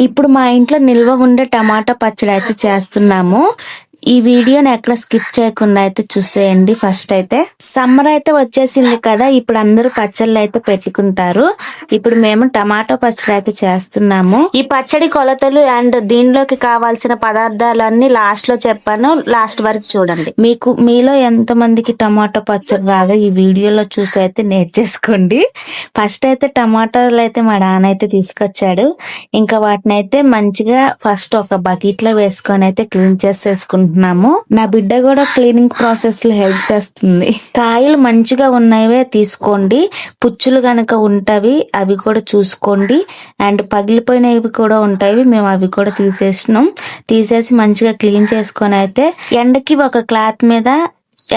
ఇప్పుడు మా ఇంట్లో నిల్వ ఉండే టమాటా పచ్చడి అయితే చేస్తున్నాము. ఈ వీడియోని ఎక్కడ స్కిప్ చేయకుండా అయితే చూసేయండి. ఫస్ట్ అయితే సమ్మర్ అయితే వచ్చేసింది కదా, ఇప్పుడు అందరూ పచ్చళ్ళు అయితే పెట్టుకుంటారు. ఇప్పుడు మేము టమాటో పచ్చడి అయితే చేస్తున్నాము. ఈ పచ్చడి కొలతలు అండ్ దీనిలోకి కావాల్సిన పదార్థాలన్నీ లాస్ట్ లో చెప్పాను, లాస్ట్ వరకు చూడండి. మీలో ఎంత మందికి టమాటో పచ్చడి రాగా ఈ వీడియోలో చూసి అయితే నేర్చేసుకోండి. ఫస్ట్ అయితే టమాటాలు అయితే మా నాన్న అయితే తీసుకొచ్చాడు. ఇంకా వాటిని అయితే మంచిగా ఫస్ట్ ఒక బకెట్ లో వేసుకొని అయితే క్లీన్ చేసేసుకుంటున్నాము. నా బిడ్డ కూడా క్లీనింగ్ ప్రాసెస్ లో హెల్ప్ చేస్తుంది. కాయలు మంచిగా ఉన్నవే తీసుకోండి, పుచ్చులు గనక ఉంటవి అవి కూడా చూసుకోండి, అండ్ పగిలిపోయినవి కూడా ఉంటాయి. మేము అవి కూడా తీసేసి మంచిగా క్లీన్ చేసుకొని అయితే ఎండకి ఒక క్లాత్ మీద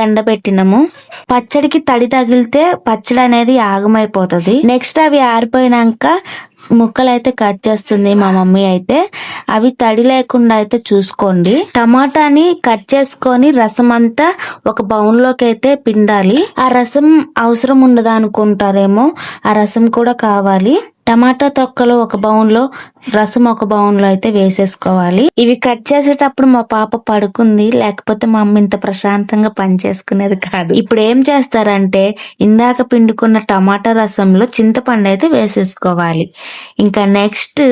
ఎండబెట్టినము. పచ్చడికి తడి తగిలితే పచ్చడి అనేది ఆగమైపోతుంది. నెక్స్ట్ అవి ఆరిపోయినాక ముక్కలు అయితే కట్ చేస్తుంది మా మమ్మీ అయితే. అవి తడి లేకుండా అయితే చూసుకోండి. టమాటాని కట్ చేసుకొని రసం అంతా ఒక బౌల్ లోకి అయితే పిండాలి. ఆ రసం అవసరం ఉండదు అనుకుంటారేమో, ఆ రసం కూడా కావాలి. టమాటా తొక్కలు ఒక బౌన్ లో, రసం ఒక బౌన్ లో అయితే వేసేసుకోవాలి. ఇవి కట్ చేసేటప్పుడు మా పాప పడుకుంది, లేకపోతే మా అమ్మ ఇంత ప్రశాంతంగా పని చేసుకునేది కాదు. ఇప్పుడు ఏం చేస్తారంటే ఇందాక పిండుకున్న టమాటా రసంలో చింతపండు అయితే వేసేసుకోవాలి. ఇంకా నెక్స్ట్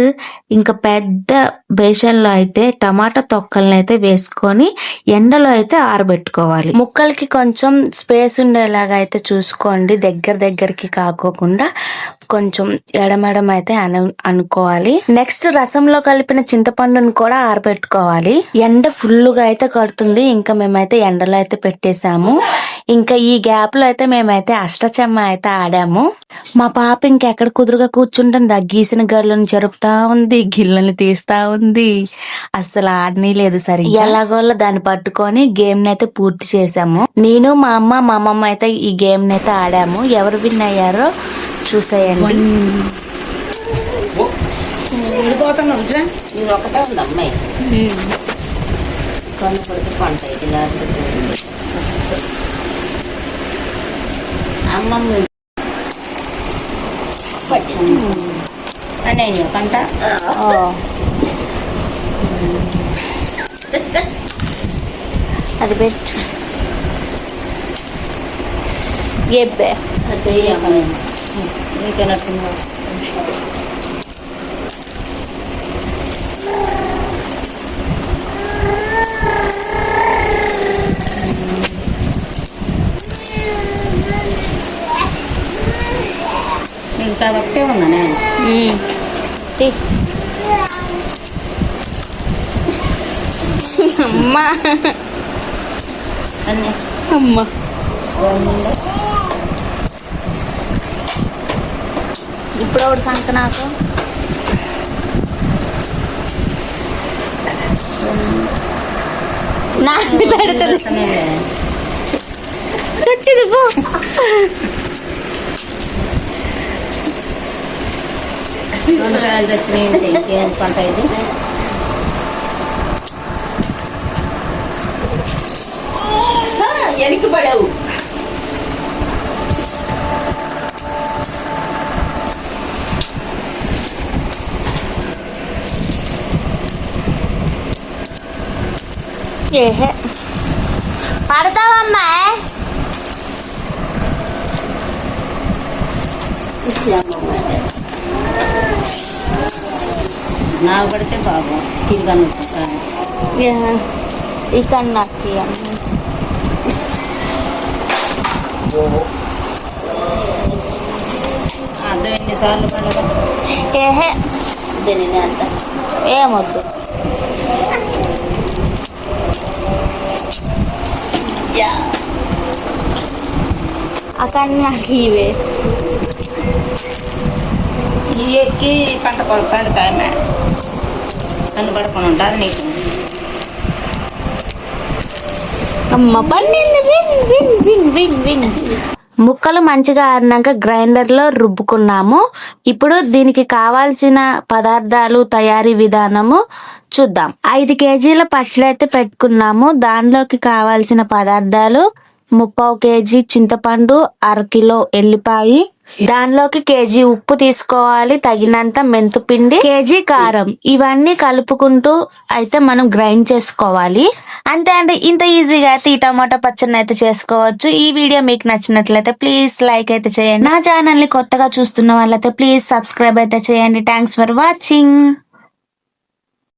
ఇంకా పెద్ద బేషన్ లో అయితే టమాటా తొక్కలను అయితే వేసుకొని ఎండలో అయితే ఆరబెట్టుకోవాలి. ముక్కలకి కొంచెం స్పేస్ ఉండేలాగా అయితే చూసుకోండి, దగ్గరికి కాకోకుండా కొంచెం ఎడమెడం అయితే అనుకోవాలి. నెక్స్ట్ రసంలో కలిపిన చింతపండును కూడా ఆరబెట్టుకోవాలి. ఎండ ఫుల్గా అయితే కడుతుంది, ఇంకా మేమైతే ఎండలో అయితే పెట్టేశాము. ఇంకా ఈ గ్యాప్ లో అయితే మేమైతే అష్టచమ్మ అయితే ఆడాము. మా పాప ఇంకెక్కడ కుదురుగా కూర్చుంటుంది, గీసిన గర్లను జరుపుతా ఉంది, గిళ్ళని తీస్తా ఉంది, అస్సలు ఆడనీ లేదు సరిగ్గా. ఎలాగోలా దాన్ని పట్టుకొని గేమ్ నైతే పూర్తి చేసాము. నేను మా అమ్మమ్మ అయితే ఈ గేమ్ నైతే ఆడాము. ఎవరు విన్ అయ్యారో చూసేయండి. ఒకటే ఉంది అమ్మాయి కన్ను పడితే పంట అమ్మమ్మ అనే పంట అది పెట్టు ఎబ్బే అదే నీకేనట్టున్నా ఇంకా ఒకటే ఉన్నా నేను అమ్మా అన్నీ అమ్మా ఇప్పుడు ఒకటి సంక నాకు నాకు పెడుతుంది చచ్చింది పో. వచ్చినాయి పంట ఇది ఎనికి పడావు. ఏహే పడతావమ్మా. నాకు పడితే బాబు తిరిగా వచ్చేస్తాను. ఇక్కడ నాకు అర్థం ఎన్నిసార్లు పడదు. ఏహే దీనిని అంత ఏమొద్దు. అక్కడ నాకు ఇవే ఇవి ఎక్కి పంట పండుతాయమ్మా, కన్ను పడుకొని ఉంటుంది నీకు. అమ్మ పండింది. విన్. ముక్కలు మంచిగా ఆరినాక గ్రైండర్ లో రుబ్బుకున్నాము. ఇప్పుడు దీనికి కావాల్సిన పదార్థాలు, తయారీ విధానము చూద్దాం. 5 కేజీల పచ్చడి అయితే పెట్టుకున్నాము. దానిలోకి కావాల్సిన పదార్థాలు 3/4 కేజీ చింతపండు, 1/2 కిలో ఎల్లిపాయి, దానిలోకి కేజీ ఉప్పు తీసుకోవాలి, తగినంత మెంతుపిండి, కేజీ కారం, ఇవన్నీ కలుపుకుంటూ అయితే మనం గ్రైండ్ చేసుకోవాలి. అంతే అండి, ఇంత ఈజీగా అయితే ఈ టమాటా పచ్చడిని అయితే చేసుకోవచ్చు. ఈ వీడియో మీకు నచ్చినట్లయితే ప్లీజ్ లైక్ అయితే చేయండి. నా ఛానల్ ని కొత్తగా చూస్తున్న వాళ్ళైతే ప్లీజ్ సబ్స్క్రైబ్ అయితే చేయండి. Thanks for watching.